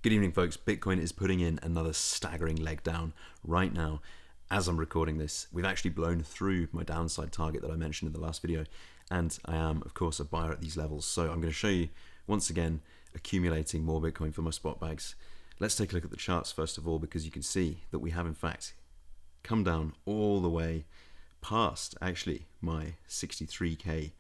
Good evening, folks. Bitcoin is putting in another staggering leg down right now. As I'm recording this, we've actually blown through my downside target that I mentioned in the last video, and I am, of course, a buyer at these levels. So I'm going to show you, once again, accumulating more Bitcoin for my spot bags. Let's take a look at the charts first of all, because you can see that we have, in fact, come down all the way past, actually, my 63k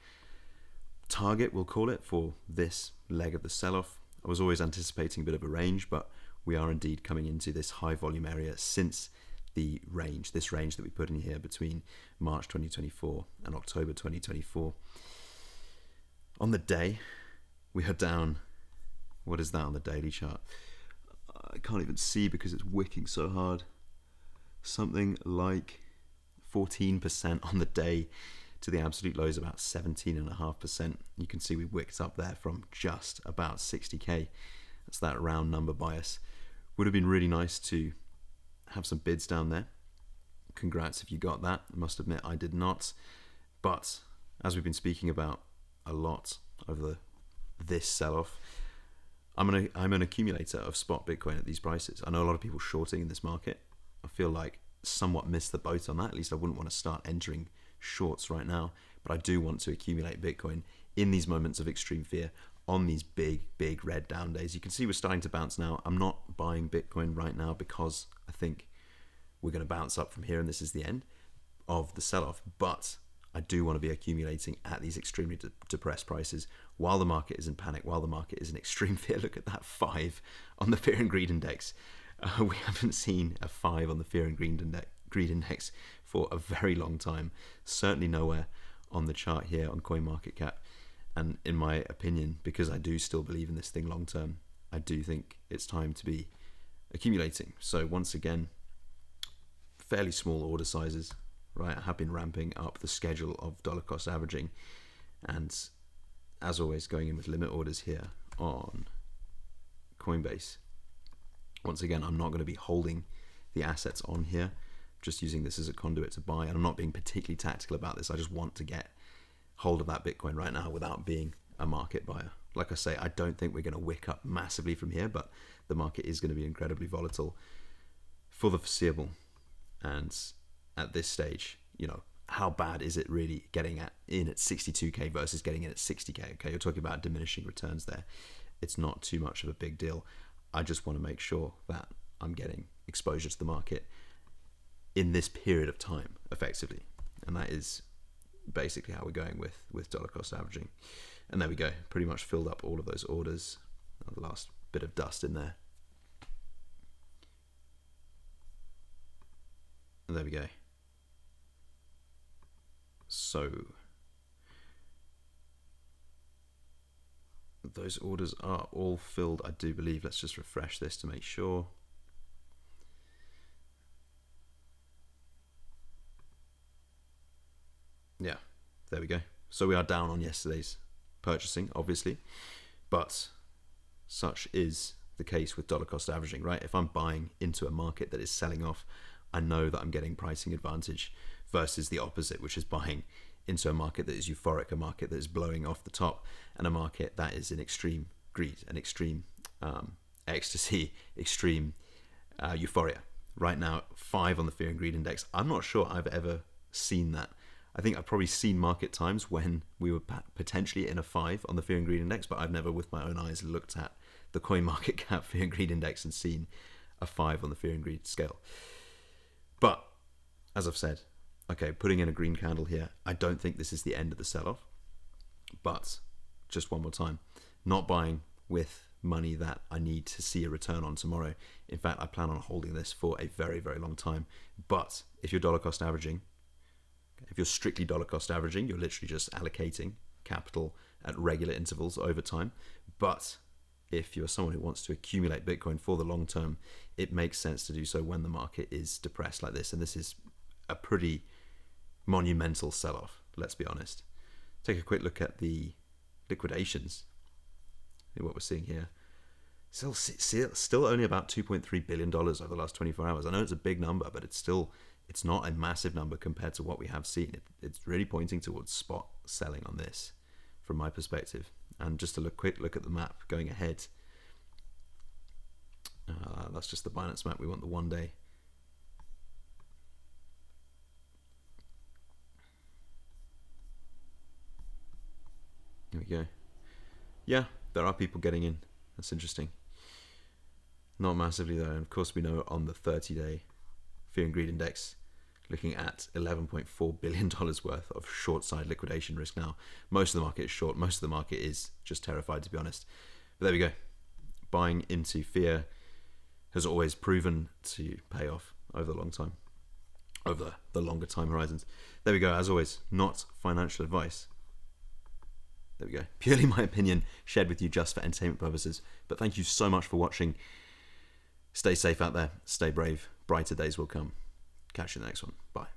target, we'll call it, for this leg of the sell-off. I was always anticipating a bit of a range, but we are indeed coming into this high volume area since the range, this range that we put in here between March 2024 and October 2024. On the day, we are down, what is that on the daily chart? I can't even see because it's wicking so hard. Something like 14% on the day to the absolute lows, about 17.5%. You can see we wicked up there from just about 60k. That's that round number bias. Would have been really nice to have some bids down there. Congrats if you got that. I must admit I did not. But as we've been speaking about a lot over this sell-off, I'm an accumulator of spot Bitcoin at these prices. I know a lot of people shorting in this market. I feel like somewhat missed the boat on that. At least I wouldn't want to start entering shorts right now, but I do want to accumulate Bitcoin in these moments of extreme fear on these big red down days. You can see we're starting to bounce now. I'm not buying Bitcoin right now because I think we're going to bounce up from here and this is the end of the sell-off, but I do want to be accumulating at these extremely depressed prices while the market is in panic, while the market is in extreme fear. Look at that 5 on the fear and greed index. We haven't seen a 5 on the fear and greed index for a very long time. Certainly nowhere on the chart here on CoinMarketCap. And in my opinion, because I do still believe in this thing long term, I do think it's time to be accumulating. So once again, fairly small order sizes, right? I have been ramping up the schedule of dollar cost averaging, and as always, going in with limit orders here on Coinbase. Once again, I'm not going to be holding the assets on here, just using this as a conduit to buy, and I'm not being particularly tactical about this. I just want to get hold of that Bitcoin right now without being a market buyer. Like I say, I don't think we're going to wick up massively from here, but the market is going to be incredibly volatile for the foreseeable. And at this stage, you know, how bad is it really getting in at 62k versus getting in at 60k? Okay, you're talking about diminishing returns there. It's not too much of a big deal. I just want to make sure that I'm getting exposure to the market in this period of time, effectively. And that is basically how we're going with dollar cost averaging. And there we go, pretty much filled up all of those orders. The last bit of dust in there. And there we go. So those orders are all filled, I do believe. Let's just refresh this to make sure. Yeah, there we go. So we are down on yesterday's purchasing, obviously, but such is the case with dollar cost averaging, right? If I'm buying into a market that is selling off, I know that I'm getting pricing advantage versus the opposite, which is buying into a market that is euphoric, a market that is blowing off the top, and a market that is in extreme greed and extreme ecstasy, extreme euphoria. Right now, 5 on the fear and greed index. I'm not sure I've ever seen that. I think I've probably seen market times when we were potentially in a 5 on the fear and greed index, but I've never with my own eyes looked at the CoinMarketCap fear and greed index and seen a 5 on the fear and greed scale. But as I've said, okay, putting in a green candle here, I don't think this is the end of the sell-off. But just one more time, not buying with money that I need to see a return on tomorrow. In fact, I plan on holding this for a very long time. But if you're dollar cost averaging, if you're strictly dollar cost averaging, you're literally just allocating capital at regular intervals over time. But if you're someone who wants to accumulate Bitcoin for the long term, it makes sense to do so when the market is depressed like this. And this is a pretty monumental sell-off, let's be honest. Take a quick look at the liquidations. What we're seeing here. Still only about $2.3 billion over the last 24 hours. I know it's a big number, but it's not a massive number compared to what we have seen. It's really pointing towards spot selling on this from my perspective. And just a quick look at the map going ahead. that's just the Binance map. We want the 1 day. There we go. Yeah, there are people getting in. That's interesting. Not massively though. And of course we know on the 30-day Fear and Greed Index, looking at $11.4 billion worth of short side liquidation risk now. Most of the market is short. Most of the market is just terrified, to be honest. But there we go. Buying into fear has always proven to pay off over the long time, over the longer time horizons. There we go. As always, not financial advice. There we go. Purely my opinion, shared with you just for entertainment purposes. But thank you so much for watching. Stay safe out there. Stay brave. Brighter days will come. Catch you in the next one. Bye.